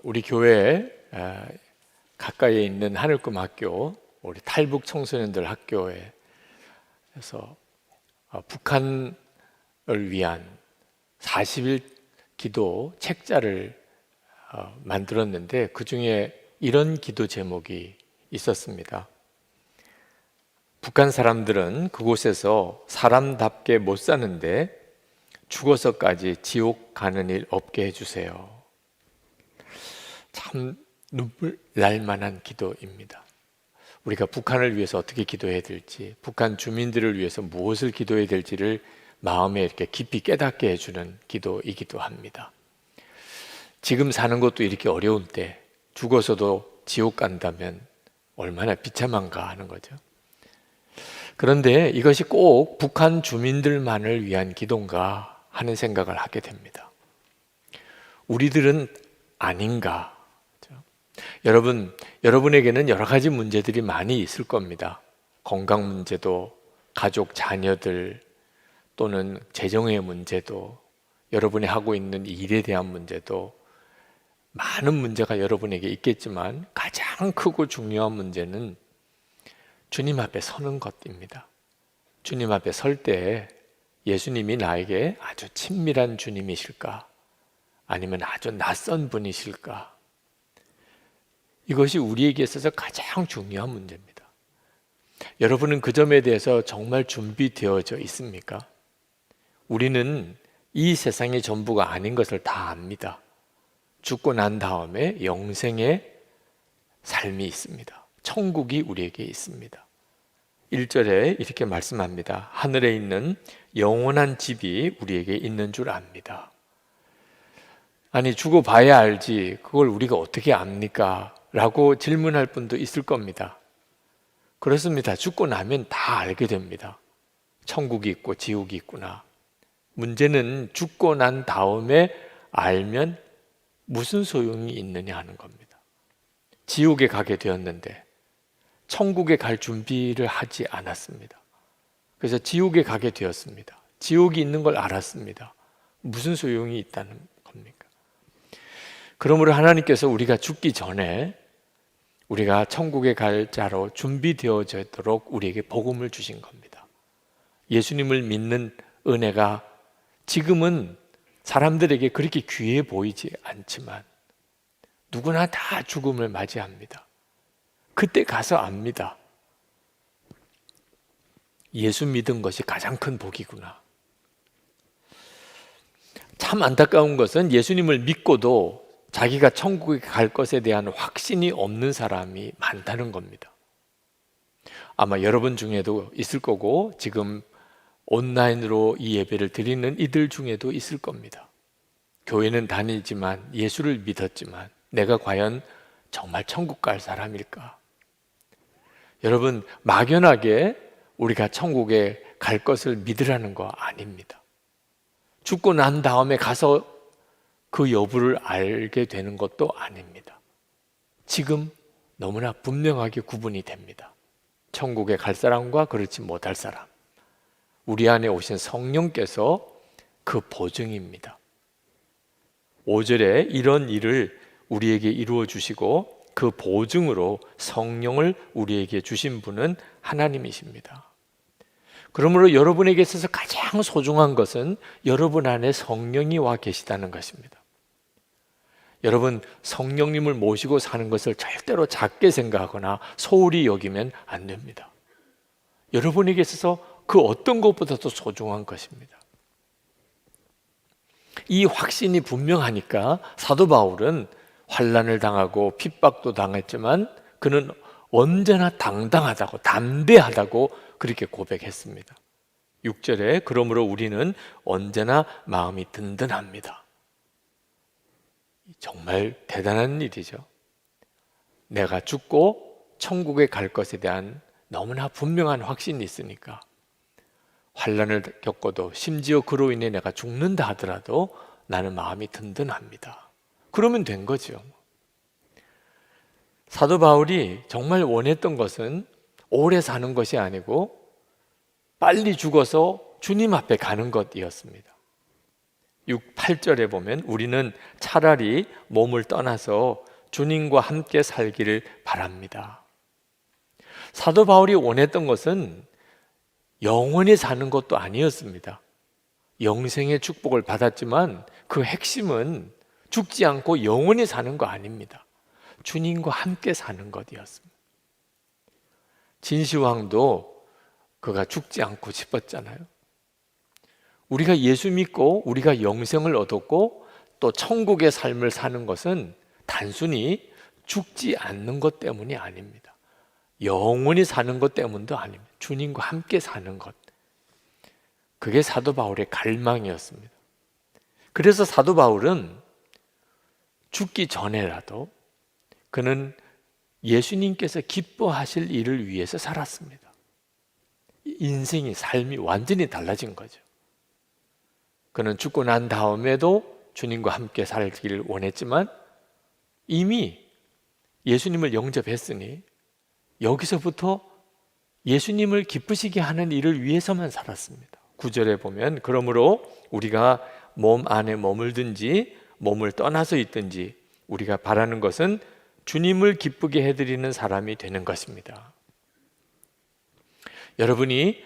우리 교회 가까이에 있는 하늘꿈 학교, 우리 탈북 청소년들 학교에서 북한을 위한 40일 기도 책자를 만들었는데 그 중에 이런 기도 제목이 있었습니다. 북한 사람들은 그곳에서 사람답게 못 사는데 죽어서까지 지옥 가는 일 없게 해주세요. 참 눈물 날 만한 기도입니다. 우리가 북한을 위해서 어떻게 기도해야 될지, 북한 주민들을 위해서 무엇을 기도해야 될지를 마음에 이렇게 깊이 깨닫게 해주는 기도이기도 합니다. 지금 사는 것도 이렇게 어려울 때 죽어서도 지옥 간다면 얼마나 비참한가 하는 거죠. 그런데 이것이 꼭 북한 주민들만을 위한 기도인가 하는 생각을 하게 됩니다. 우리들은 아닌가? 여러분에게는 여러 가지 문제들이 많이 있을 겁니다. 건강 문제도, 가족, 자녀들, 또는 재정의 문제도, 여러분이 하고 있는 일에 대한 문제도, 많은 문제가 여러분에게 있겠지만 가장 크고 중요한 문제는 주님 앞에 서는 것입니다. 주님 앞에 설 때 예수님이 나에게 아주 친밀한 주님이실까? 아니면 아주 낯선 분이실까? 이것이 우리에게 있어서 가장 중요한 문제입니다. 여러분은 그 점에 대해서 정말 준비되어져 있습니까? 우리는 이 세상의 전부가 아닌 것을 다 압니다. 죽고 난 다음에 영생의 삶이 있습니다. 천국이 우리에게 있습니다. 1절에 이렇게 말씀합니다. 하늘에 있는 영원한 집이 우리에게 있는 줄 압니다. 아니, 죽어봐야 알지 그걸 우리가 어떻게 압니까? 라고 질문할 분도 있을 겁니다. 그렇습니다. 죽고 나면 다 알게 됩니다. 천국이 있고 지옥이 있구나. 문제는 죽고 난 다음에 알면 무슨 소용이 있느냐 하는 겁니다. 지옥에 가게 되었는데 천국에 갈 준비를 하지 않았습니다. 그래서 지옥에 가게 되었습니다. 지옥이 있는 걸 알았습니다. 무슨 소용이 있다는 겁니까? 그러므로 하나님께서 우리가 죽기 전에 우리가 천국에 갈 자로 준비되어지도록 우리에게 복음을 주신 겁니다. 예수님을 믿는 은혜가 지금은 사람들에게 그렇게 귀해 보이지 않지만 누구나 다 죽음을 맞이합니다. 그때 가서 압니다. 예수 믿은 것이 가장 큰 복이구나. 참 안타까운 것은 예수님을 믿고도 자기가 천국에 갈 것에 대한 확신이 없는 사람이 많다는 겁니다. 아마 여러분 중에도 있을 거고 지금 온라인으로 이 예배를 드리는 이들 중에도 있을 겁니다. 교회는 다니지만 예수를 믿었지만 내가 과연 정말 천국 갈 사람일까? 여러분, 막연하게 우리가 천국에 갈 것을 믿으라는 거 아닙니다. 죽고 난 다음에 가서 그 여부를 알게 되는 것도 아닙니다. 지금 너무나 분명하게 구분이 됩니다. 천국에 갈 사람과 그렇지 못할 사람. 우리 안에 오신 성령께서 그 보증입니다. 5절에 이런 일을 우리에게 이루어 주시고 그 보증으로 성령을 우리에게 주신 분은 하나님이십니다. 그러므로 여러분에게 있어서 가장 소중한 것은 여러분 안에 성령이 와 계시다는 것입니다. 여러분, 성령님을 모시고 사는 것을 절대로 작게 생각하거나 소홀히 여기면 안 됩니다. 여러분에게 있어서 그 어떤 것보다도 소중한 것입니다. 이 확신이 분명하니까 사도 바울은 환난을 당하고 핍박도 당했지만 그는 언제나 당당하다고, 담대하다고 그렇게 고백했습니다. 6절에 그러므로 우리는 언제나 마음이 든든합니다. 정말 대단한 일이죠. 내가 죽고 천국에 갈 것에 대한 너무나 분명한 확신이 있으니까 환난을 겪어도 심지어 그로 인해 내가 죽는다 하더라도 나는 마음이 든든합니다. 그러면 된 거죠. 사도 바울이 정말 원했던 것은 오래 사는 것이 아니고 빨리 죽어서 주님 앞에 가는 것이었습니다. 6, 8절에 보면 우리는 차라리 몸을 떠나서 주님과 함께 살기를 바랍니다. 사도 바울이 원했던 것은 영원히 사는 것도 아니었습니다. 영생의 축복을 받았지만 그 핵심은 죽지 않고 영원히 사는 거 아닙니다. 주님과 함께 사는 것이었습니다. 진시황도 그가 죽지 않고 싶었잖아요. 우리가 예수 믿고 우리가 영생을 얻었고 또 천국의 삶을 사는 것은 단순히 죽지 않는 것 때문이 아닙니다. 영원히 사는 것 때문도 아닙니다. 주님과 함께 사는 것. 그게 사도 바울의 갈망이었습니다. 그래서 사도 바울은 죽기 전에라도 그는 예수님께서 기뻐하실 일을 위해서 살았습니다. 인생이, 삶이 완전히 달라진 거죠. 그는 죽고 난 다음에도 주님과 함께 살기를 원했지만 이미 예수님을 영접했으니 여기서부터 예수님을 기쁘시게 하는 일을 위해서만 살았습니다. 9절에 보면 그러므로 우리가 몸 안에 머물든지 몸을 떠나서 있든지 우리가 바라는 것은 주님을 기쁘게 해드리는 사람이 되는 것입니다. 여러분이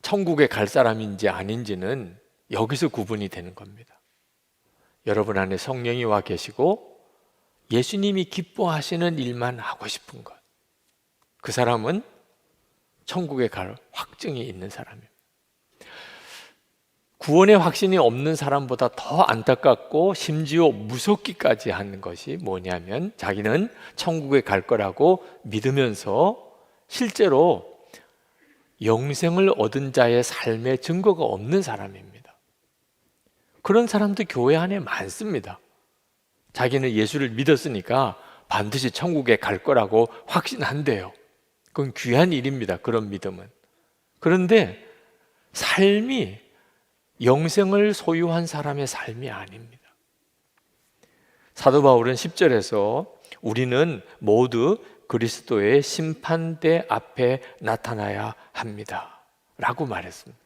천국에 갈 사람인지 아닌지는 여기서 구분이 되는 겁니다. 여러분 안에 성령이 와 계시고 예수님이 기뻐하시는 일만 하고 싶은 것, 그 사람은 천국에 갈 확증이 있는 사람입니다. 구원의 확신이 없는 사람보다 더 안타깝고 심지어 무섭기까지 하는 것이 뭐냐면 자기는 천국에 갈 거라고 믿으면서 실제로 영생을 얻은 자의 삶의 증거가 없는 사람입니다. 그런 사람도 교회 안에 많습니다. 자기는 예수를 믿었으니까 반드시 천국에 갈 거라고 확신한대요. 그건 귀한 일입니다. 그런 믿음은. 그런데 삶이 영생을 소유한 사람의 삶이 아닙니다. 사도 바울은 10절에서 우리는 모두 그리스도의 심판대 앞에 나타나야 합니다 라고 말했습니다.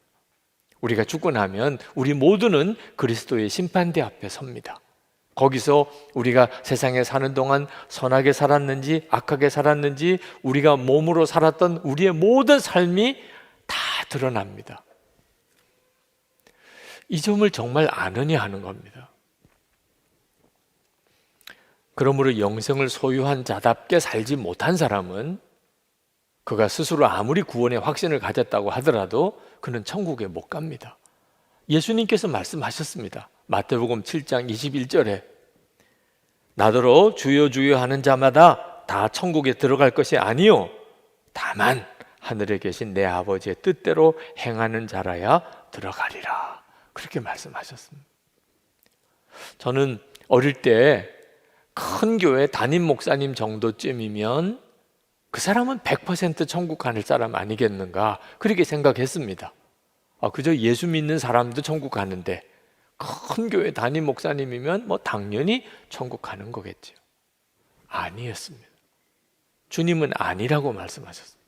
우리가 죽고 나면 우리 모두는 그리스도의 심판대 앞에 섭니다. 거기서 우리가 세상에 사는 동안 선하게 살았는지 악하게 살았는지 우리가 몸으로 살았던 우리의 모든 삶이 다 드러납니다. 이 점을 정말 아느냐 하는 겁니다. 그러므로 영생을 소유한 자답게 살지 못한 사람은 그가 스스로 아무리 구원의 확신을 가졌다고 하더라도 그는 천국에 못 갑니다. 예수님께서 말씀하셨습니다. 마태복음 7장 21절에 나더러 주여 주여 하는 자마다 다 천국에 들어갈 것이 아니요 다만 하늘에 계신 내 아버지의 뜻대로 행하는 자라야 들어가리라. 그렇게 말씀하셨습니다. 저는 어릴 때 큰 교회 담임 목사님 정도쯤이면 그 사람은 100% 천국 가는 사람 아니겠는가 그렇게 생각했습니다. 그저 예수 믿는 사람도 천국 가는데 큰 교회 담임 목사님이면 뭐 당연히 천국 가는 거겠죠. 아니었습니다. 주님은 아니라고 말씀하셨습니다.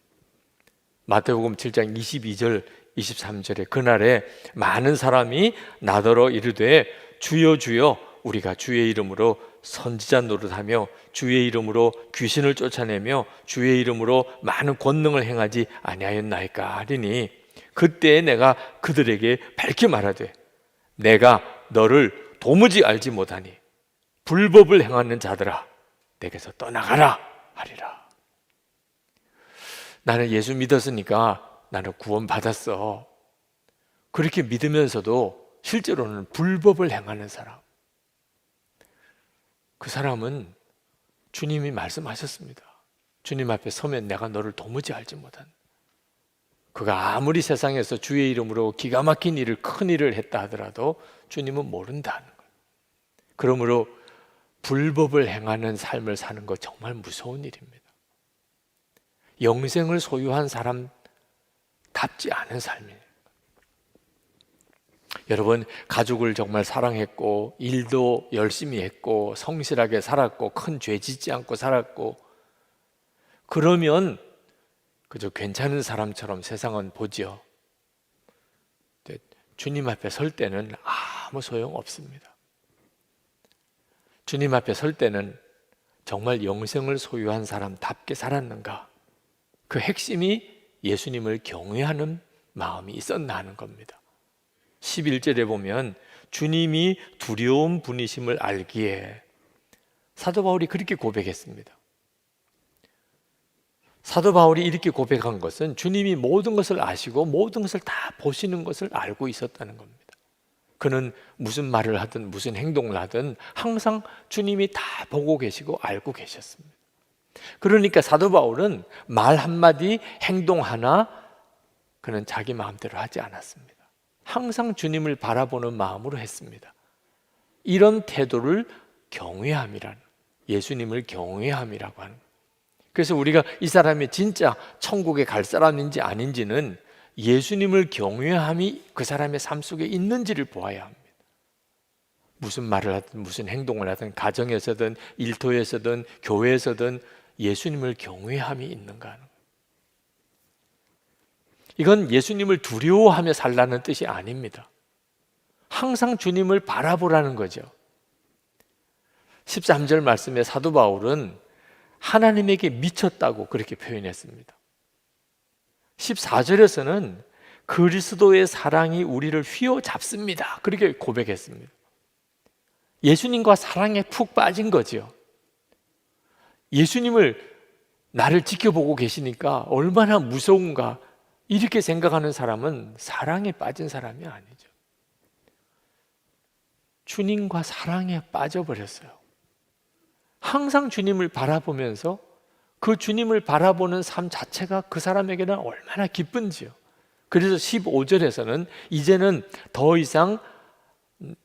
마태복음 7장 22절 23절에 그날에 많은 사람이 나더러 이르되 주여 주여 우리가 주의 이름으로 선지자 노릇하며 주의 이름으로 귀신을 쫓아내며 주의 이름으로 많은 권능을 행하지 아니하였나이까 하리니 그때 내가 그들에게 밝히 말하되 내가 너를 도무지 알지 못하니 불법을 행하는 자들아 내게서 떠나가라 하리라. 나는 예수 믿었으니까 나는 구원 받았어. 그렇게 믿으면서도 실제로는 불법을 행하는 사람, 그 사람은 주님이 말씀하셨습니다. 주님 앞에 서면 내가 너를 도무지 알지 못한, 그가 아무리 세상에서 주의 이름으로 기가 막힌 일을, 큰 일을 했다 하더라도 주님은 모른다는 거예요. 그러므로 불법을 행하는 삶을 사는 거 정말 무서운 일입니다. 영생을 소유한 사람답지 않은 삶이에요. 여러분, 가족을 정말 사랑했고 일도 열심히 했고 성실하게 살았고 큰 죄 짓지 않고 살았고 그러면 그저 괜찮은 사람처럼 세상은 보죠. 주님 앞에 설 때는 아무 소용 없습니다. 주님 앞에 설 때는 정말 영생을 소유한 사람답게 살았는가? 그 핵심이 예수님을 경외하는 마음이 있었나 하는 겁니다. 11절에 보면 주님이 두려운 분이심을 알기에, 사도 바울이 그렇게 고백했습니다. 사도 바울이 이렇게 고백한 것은 주님이 모든 것을 아시고 모든 것을 다 보시는 것을 알고 있었다는 겁니다. 그는 무슨 말을 하든 무슨 행동을 하든 항상 주님이 다 보고 계시고 알고 계셨습니다. 그러니까 사도 바울은 말 한마디, 행동 하나 그는 자기 마음대로 하지 않았습니다. 항상 주님을 바라보는 마음으로 했습니다. 이런 태도를 경외함이라는, 예수님을 경외함이라고 하는 거예요. 그래서 우리가 이 사람이 진짜 천국에 갈 사람인지 아닌지는 예수님을 경외함이 그 사람의 삶 속에 있는지를 보아야 합니다. 무슨 말을 하든 무슨 행동을 하든 가정에서든 일터에서든 교회에서든 예수님을 경외함이 있는가 하는 거예요. 이건 예수님을 두려워하며 살라는 뜻이 아닙니다. 항상 주님을 바라보라는 거죠. 13절 말씀에 사도 바울은 하나님에게 미쳤다고 그렇게 표현했습니다. 14절에서는 그리스도의 사랑이 우리를 휘어잡습니다, 그렇게 고백했습니다. 예수님과 사랑에 푹 빠진 거죠. 예수님을 나를 지켜보고 계시니까 얼마나 무서운가, 이렇게 생각하는 사람은 사랑에 빠진 사람이 아니죠. 주님과 사랑에 빠져버렸어요. 항상 주님을 바라보면서 그 주님을 바라보는 삶 자체가 그 사람에게는 얼마나 기쁜지요. 그래서 15절에서는 이제는 더 이상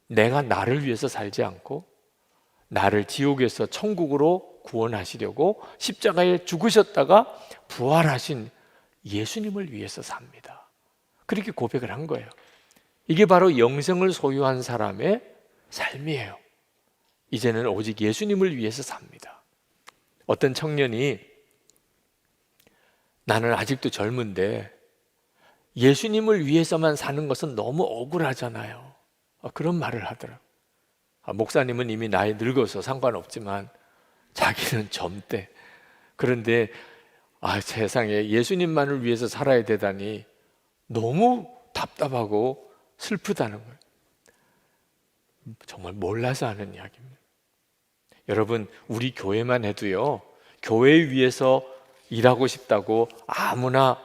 내가 나를 위해서 살지 않고 나를 지옥에서 천국으로 구원하시려고 십자가에 죽으셨다가 부활하신 예수님을 위해서 삽니다, 그렇게 고백을 한 거예요. 이게 바로 영생을 소유한 사람의 삶이에요. 이제는 오직 예수님을 위해서 삽니다. 어떤 청년이 나는 아직도 젊은데 예수님을 위해서만 사는 것은 너무 억울하잖아요, 그런 말을 하더라고요. 목사님은 이미 나이 늙어서 상관없지만 자기는 젊대. 그런데 세상에 예수님만을 위해서 살아야 되다니 너무 답답하고 슬프다는 거예요. 정말 몰라서 하는 이야기입니다. 여러분, 우리 교회만 해도요, 교회 위해서 일하고 싶다고 아무나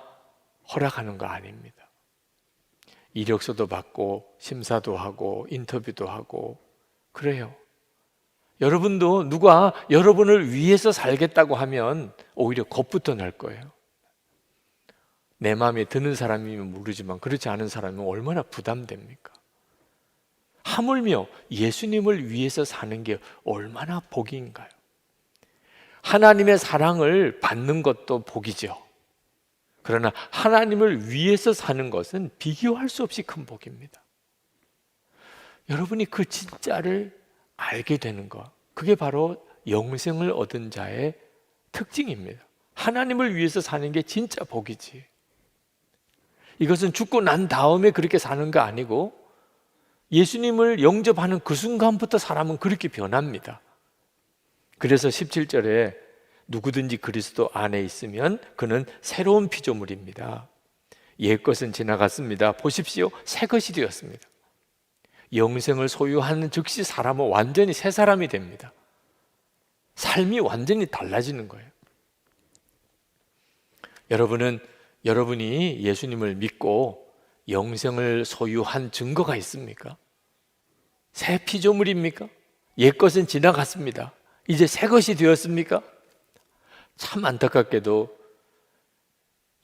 허락하는 거 아닙니다. 이력서도 받고 심사도 하고 인터뷰도 하고 그래요. 여러분도 누가 여러분을 위해서 살겠다고 하면 오히려 겁부터 날 거예요. 내 마음에 드는 사람이면 모르지만 그렇지 않은 사람은 얼마나 부담됩니까? 하물며 예수님을 위해서 사는 게 얼마나 복인가요? 하나님의 사랑을 받는 것도 복이죠. 그러나 하나님을 위해서 사는 것은 비교할 수 없이 큰 복입니다. 여러분이 그 진짜를 알게 되는 것, 그게 바로 영생을 얻은 자의 특징입니다. 하나님을 위해서 사는 게 진짜 복이지. 이것은 죽고 난 다음에 그렇게 사는 거 아니고 예수님을 영접하는 그 순간부터 사람은 그렇게 변합니다. 그래서 17절에 누구든지 그리스도 안에 있으면 그는 새로운 피조물입니다. 옛것은 지나갔습니다. 보십시오, 새 것이 되었습니다. 영생을 소유하는 즉시 사람은 완전히 새 사람이 됩니다. 삶이 완전히 달라지는 거예요. 여러분이 예수님을 믿고 영생을 소유한 증거가 있습니까? 새 피조물입니까? 옛것은 지나갔습니다. 이제 새 것이 되었습니까? 참 안타깝게도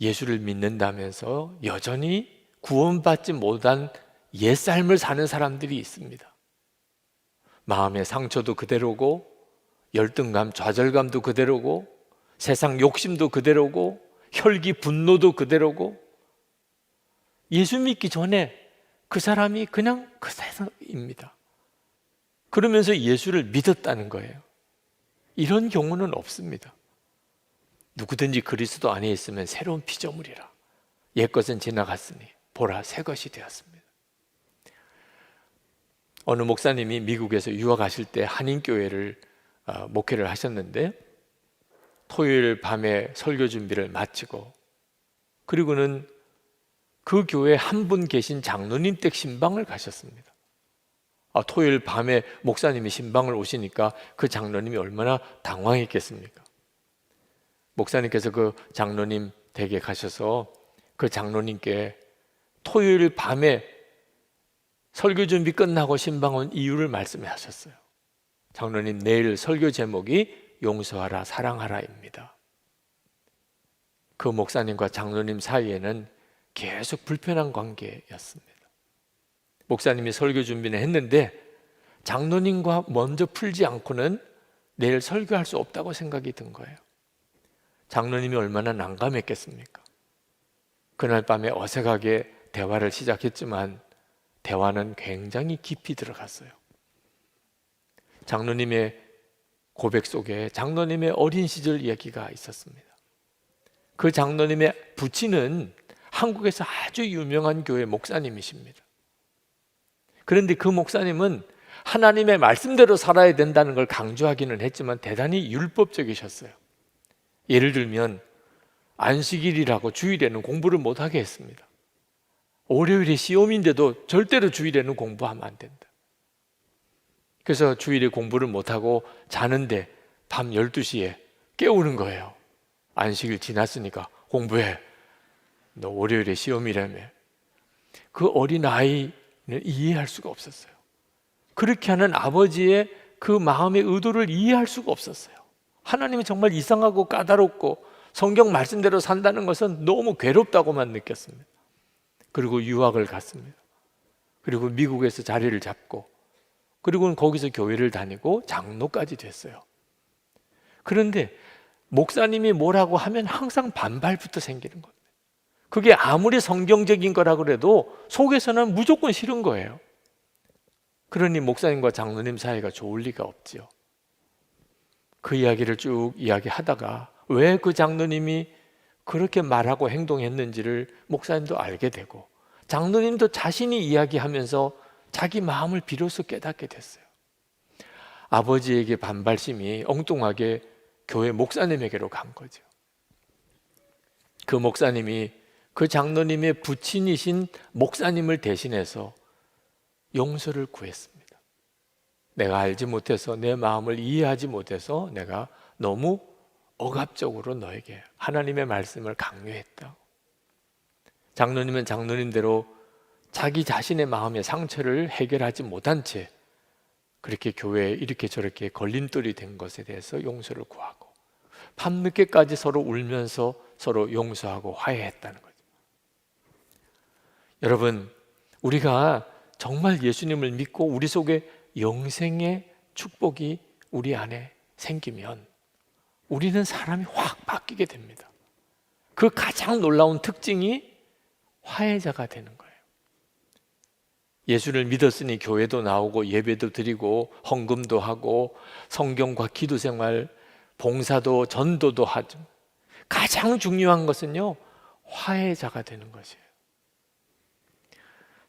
예수를 믿는다면서 여전히 구원받지 못한 옛삶을 사는 사람들이 있습니다. 마음의 상처도 그대로고 열등감, 좌절감도 그대로고 세상 욕심도 그대로고 혈기, 분노도 그대로고 예수 믿기 전에 그 사람이 그냥 그 세상입니다. 그러면서 예수를 믿었다는 거예요. 이런 경우는 없습니다. 누구든지 그리스도 안에 있으면 새로운 피조물이라. 옛것은 지나갔으니 보라 새 것이 되었습니다. 어느 목사님이 미국에서 유학하실 때 한인교회를 목회를 하셨는데 토요일 밤에 설교 준비를 마치고 그리고는 그 교회에 한 분 계신 장로님 댁 신방을 가셨습니다. 토요일 밤에 목사님이 신방을 오시니까 그 장로님이 얼마나 당황했겠습니까? 목사님께서 그 장로님 댁에 가셔서 그 장로님께 토요일 밤에 설교 준비 끝나고 신방 온 이유를 말씀하셨어요. 장로님, 내일 설교 제목이 용서하라 사랑하라입니다. 그 목사님과 장로님 사이에는 계속 불편한 관계였습니다. 목사님이 설교 준비는 했는데 장로님과 먼저 풀지 않고는 내일 설교할 수 없다고 생각이 든 거예요. 장로님이 얼마나 난감했겠습니까? 그날 밤에 어색하게 대화를 시작했지만 대화는 굉장히 깊이 들어갔어요. 장로님의 고백 속에 장로님의 어린 시절 이야기가 있었습니다. 그 장로님의 부친은 한국에서 아주 유명한 교회 목사님이십니다. 그런데 그 목사님은 하나님의 말씀대로 살아야 된다는 걸 강조하기는 했지만 대단히 율법적이셨어요. 예를 들면 안식일이라고 주일에는 공부를 못하게 했습니다. 월요일이 시험인데도 절대로 주일에는 공부하면 안 된다. 그래서 주일에 공부를 못하고 자는데 밤 12시에 깨우는 거예요. 안식일 지났으니까 공부해. 너 월요일에 시험이라며. 그 어린아이는 이해할 수가 없었어요. 그렇게 하는 아버지의 그 마음의 의도를 이해할 수가 없었어요. 하나님이 정말 이상하고 까다롭고 성경 말씀대로 산다는 것은 너무 괴롭다고만 느꼈습니다. 그리고 유학을 갔습니다. 그리고 미국에서 자리를 잡고 그리고는 거기서 교회를 다니고 장로까지 됐어요. 그런데 목사님이 뭐라고 하면 항상 반발부터 생기는 겁니다. 그게 아무리 성경적인 거라고 해도 속에서는 무조건 싫은 거예요. 그러니 목사님과 장로님 사이가 좋을 리가 없지요. 그 이야기를 쭉 이야기하다가 왜 그 장로님이 그렇게 말하고 행동했는지를 목사님도 알게 되고 장로님도 자신이 이야기하면서 자기 마음을 비로소 깨닫게 됐어요. 아버지에게 반발심이 엉뚱하게 교회 목사님에게로 간 거죠. 그 목사님이 그 장로님의 부친이신 목사님을 대신해서 용서를 구했습니다. 내가 알지 못해서 내 마음을 이해하지 못해서 내가 너무 억압적으로 너에게 하나님의 말씀을 강요했다. 장로님은 장로님대로 자기 자신의 마음의 상처를 해결하지 못한 채 그렇게 교회에 이렇게 저렇게 걸림돌이 된 것에 대해서 용서를 구하고 밤늦게까지 서로 울면서 서로 용서하고 화해했다는 거죠. 여러분, 우리가 정말 예수님을 믿고 우리 속에 영생의 축복이 우리 안에 생기면 우리는 사람이 확 바뀌게 됩니다. 그 가장 놀라운 특징이 화해자가 되는 거예요. 예수를 믿었으니 교회도 나오고 예배도 드리고 헌금도 하고 성경과 기도 생활, 봉사도 전도도 하죠. 가장 중요한 것은요, 화해자가 되는 것이에요.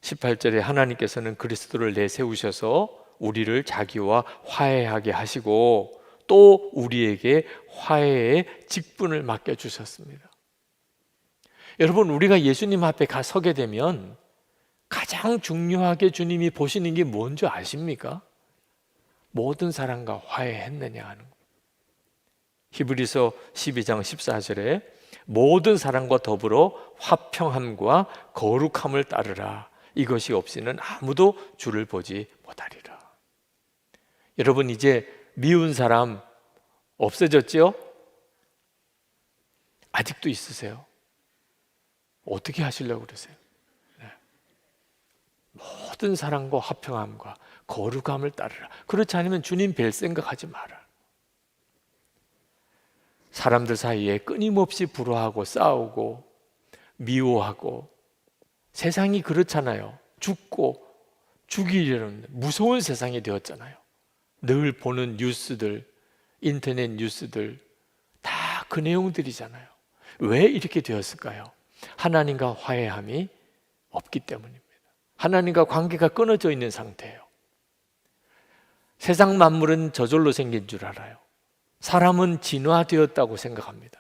18절에 하나님께서는 그리스도를 내세우셔서 우리를 자기와 화해하게 하시고 또 우리에게 화해의 직분을 맡겨주셨습니다. 여러분, 우리가 예수님 앞에 서게 되면 가장 중요하게 주님이 보시는 게 뭔지 아십니까? 모든 사람과 화해했느냐 하는 거예요. 히브리서 12장 14절에 모든 사람과 더불어 화평함과 거룩함을 따르라. 이것이 없이는 아무도 주를 보지 못하리라. 여러분, 이제 미운 사람 없어졌죠? 아직도 있으세요? 어떻게 하시려고 그러세요? 네. 모든 사람과 화평함과 거룩함을 따르라. 그렇지 않으면 주님 뵐 생각하지 마라. 사람들 사이에 끊임없이 불화하고 싸우고 미워하고 세상이 그렇잖아요. 죽고 죽이려는 무서운 세상이 되었잖아요. 늘 보는 뉴스들, 인터넷 뉴스들 다 그 내용들이잖아요. 왜 이렇게 되었을까요? 하나님과 화해함이 없기 때문입니다. 하나님과 관계가 끊어져 있는 상태예요. 세상 만물은 저절로 생긴 줄 알아요. 사람은 진화되었다고 생각합니다.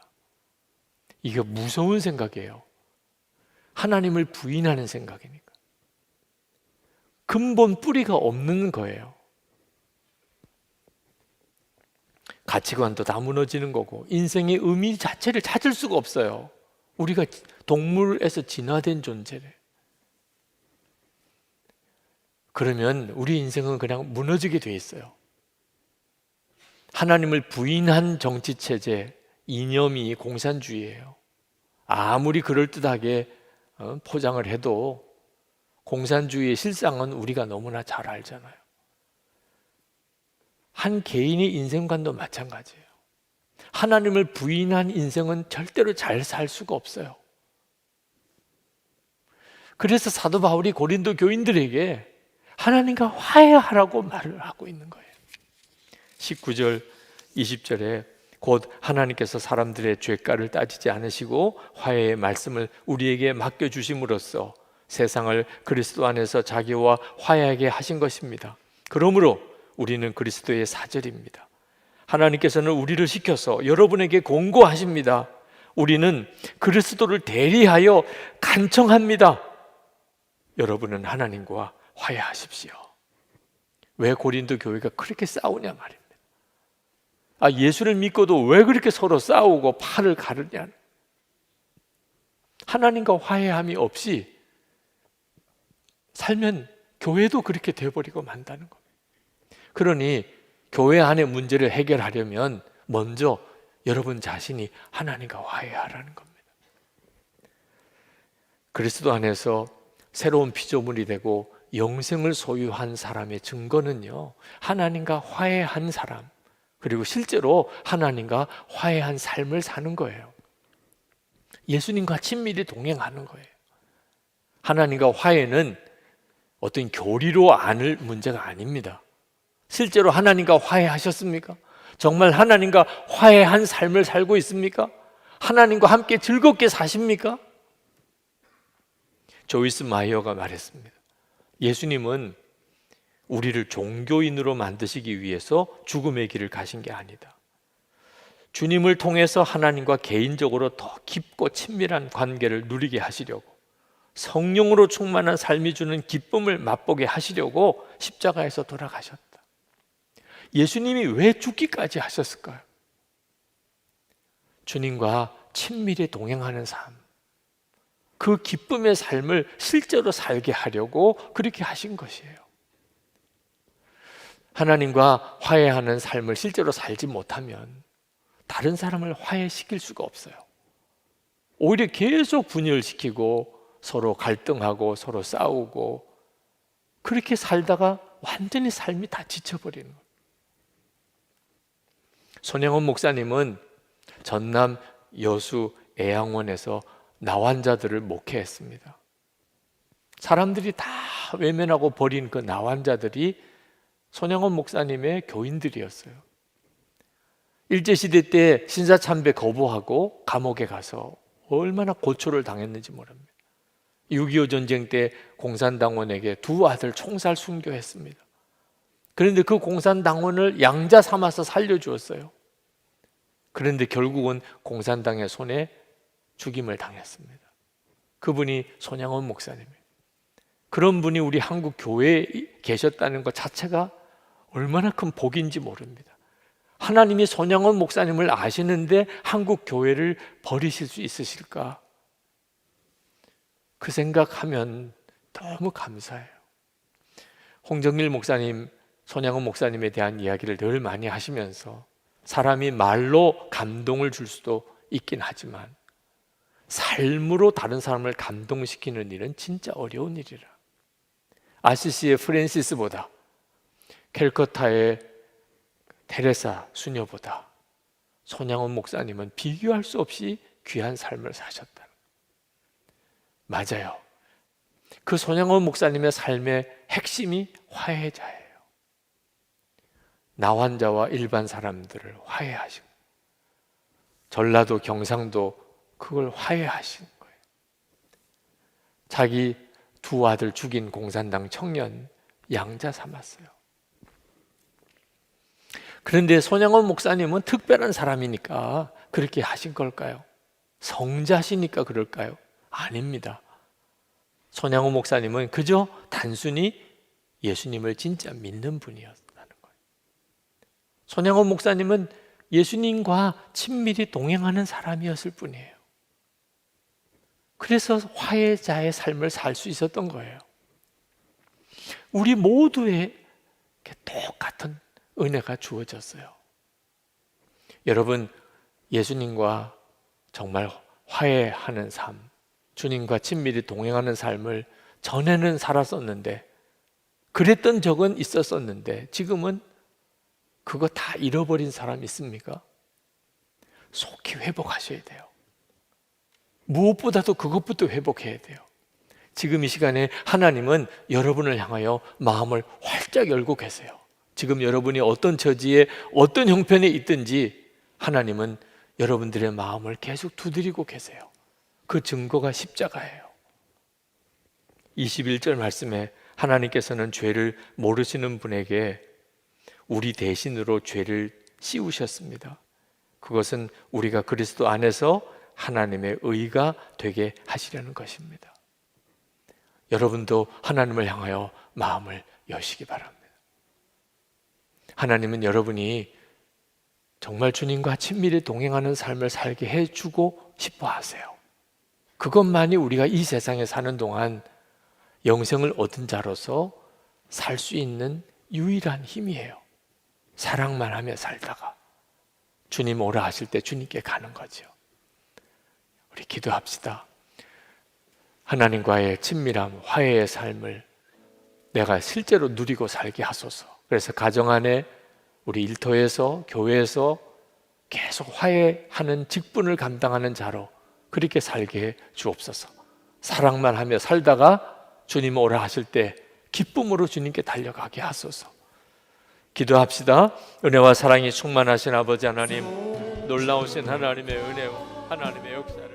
이게 무서운 생각이에요. 하나님을 부인하는 생각이니까. 근본 뿌리가 없는 거예요. 가치관도 다 무너지는 거고 인생의 의미 자체를 찾을 수가 없어요. 우리가 동물에서 진화된 존재래. 그러면 우리 인생은 그냥 무너지게 돼 있어요. 하나님을 부인한 정치체제, 이념이 공산주의예요. 아무리 그럴듯하게 포장을 해도 공산주의의 실상은 우리가 너무나 잘 알잖아요. 한 개인의 인생관도 마찬가지예요. 하나님을 부인한 인생은 절대로 잘 살 수가 없어요. 그래서 사도 바울이 고린도 교인들에게 하나님과 화해하라고 말을 하고 있는 거예요. 19절, 20절에 곧 하나님께서 사람들의 죄가를 따지지 않으시고 화해의 말씀을 우리에게 맡겨주심으로써 세상을 그리스도 안에서 자기와 화해하게 하신 것입니다. 그러므로 우리는 그리스도의 사절입니다. 하나님께서는 우리를 시켜서 여러분에게 공고하십니다. 우리는 그리스도를 대리하여 간청합니다. 여러분은 하나님과 화해하십시오. 왜 고린도 교회가 그렇게 싸우냐 말입니다. 예수를 믿고도 왜 그렇게 서로 싸우고 팔을 가르냐. 하나님과 화해함이 없이 살면 교회도 그렇게 되어버리고 만다는 겁니다. 그러니 교회 안의 문제를 해결하려면 먼저 여러분 자신이 하나님과 화해하라는 겁니다. 그리스도 안에서 새로운 피조물이 되고 영생을 소유한 사람의 증거는요, 하나님과 화해한 사람, 그리고 실제로 하나님과 화해한 삶을 사는 거예요. 예수님과 친밀히 동행하는 거예요. 하나님과 화해는 어떤 교리로 아는 문제가 아닙니다. 실제로 하나님과 화해하셨습니까? 정말 하나님과 화해한 삶을 살고 있습니까? 하나님과 함께 즐겁게 사십니까? 조이스 마이어가 말했습니다. 예수님은 우리를 종교인으로 만드시기 위해서 죽음의 길을 가신 게 아니다. 주님을 통해서 하나님과 개인적으로 더 깊고 친밀한 관계를 누리게 하시려고, 성령으로 충만한 삶이 주는 기쁨을 맛보게 하시려고 십자가에서 돌아가셨다. 예수님이 왜 죽기까지 하셨을까요? 주님과 친밀히 동행하는 삶, 그 기쁨의 삶을 실제로 살게 하려고 그렇게 하신 것이에요. 하나님과 화해하는 삶을 실제로 살지 못하면 다른 사람을 화해시킬 수가 없어요. 오히려 계속 분열시키고 서로 갈등하고 서로 싸우고 그렇게 살다가 완전히 삶이 다 지쳐버리는 거예요. 손영원 목사님은 전남 여수 애양원에서 나환자들을 목회했습니다. 사람들이 다 외면하고 버린 그 나환자들이 손영원 목사님의 교인들이었어요. 일제시대 때 신사참배 거부하고 감옥에 가서 얼마나 고초를 당했는지 모릅니다. 6.25 전쟁 때 공산당원에게 두 아들 총살 순교했습니다. 그런데 그 공산당원을 양자 삼아서 살려주었어요. 그런데 결국은 공산당의 손에 죽임을 당했습니다. 그분이 손양원 목사님이에요. 그런 분이 우리 한국 교회에 계셨다는 것 자체가 얼마나 큰 복인지 모릅니다. 하나님이 손양원 목사님을 아시는데 한국 교회를 버리실 수 있으실까? 그 생각하면 너무 감사해요. 홍정일 목사님, 손양원 목사님에 대한 이야기를 늘 많이 하시면서 사람이 말로 감동을 줄 수도 있긴 하지만 삶으로 다른 사람을 감동시키는 일은 진짜 어려운 일이라. 아시시의 프랜시스보다 캘커타의 테레사 수녀보다 손양원 목사님은 비교할 수 없이 귀한 삶을 사셨다. 맞아요. 그 손양원 목사님의 삶의 핵심이 화해자예요. 나환자와 일반 사람들을 화해하시고, 전라도 경상도 그걸 화해하신 거예요. 자기 두 아들 죽인 공산당 청년 양자 삼았어요. 그런데 손양원 목사님은 특별한 사람이니까 그렇게 하신 걸까요? 성자시니까 그럴까요? 아닙니다. 손양원 목사님은 그저 단순히 예수님을 진짜 믿는 분이었다는 거예요. 손양원 목사님은 예수님과 친밀히 동행하는 사람이었을 뿐이에요. 그래서 화해자의 삶을 살 수 있었던 거예요. 우리 모두에게 똑같은 은혜가 주어졌어요. 여러분, 예수님과 정말 화해하는 삶, 주님과 친밀히 동행하는 삶을 전에는 살았었는데, 그랬던 적은 있었었는데 지금은 그거 다 잃어버린 사람 있습니까? 속히 회복하셔야 돼요. 무엇보다도 그것부터 회복해야 돼요. 지금 이 시간에 하나님은 여러분을 향하여 마음을 활짝 열고 계세요. 지금 여러분이 어떤 처지에 어떤 형편에 있든지 하나님은 여러분들의 마음을 계속 두드리고 계세요. 그 증거가 십자가예요. 21절 말씀에 하나님께서는 죄를 모르시는 분에게 우리 대신으로 죄를 씌우셨습니다. 그것은 우리가 그리스도 안에서 하나님의 의가 되게 하시려는 것입니다. 여러분도 하나님을 향하여 마음을 여시기 바랍니다. 하나님은 여러분이 정말 주님과 친밀히 동행하는 삶을 살게 해주고 싶어 하세요. 그것만이 우리가 이 세상에 사는 동안 영생을 얻은 자로서 살 수 있는 유일한 힘이에요. 사랑만 하며 살다가 주님 오라 하실 때 주님께 가는 거죠. 우리 기도합시다. 하나님과의 친밀함, 화해의 삶을 내가 실제로 누리고 살게 하소서. 그래서 가정 안에, 우리 일터에서, 교회에서 계속 화해하는 직분을 감당하는 자로 그렇게 살게 해 주옵소서. 사랑만 하며 살다가 주님 오라 하실 때 기쁨으로 주님께 달려가게 하소서. 기도합시다. 은혜와 사랑이 충만하신 아버지 하나님, 놀라우신 하나님의 은혜와 하나님의 역사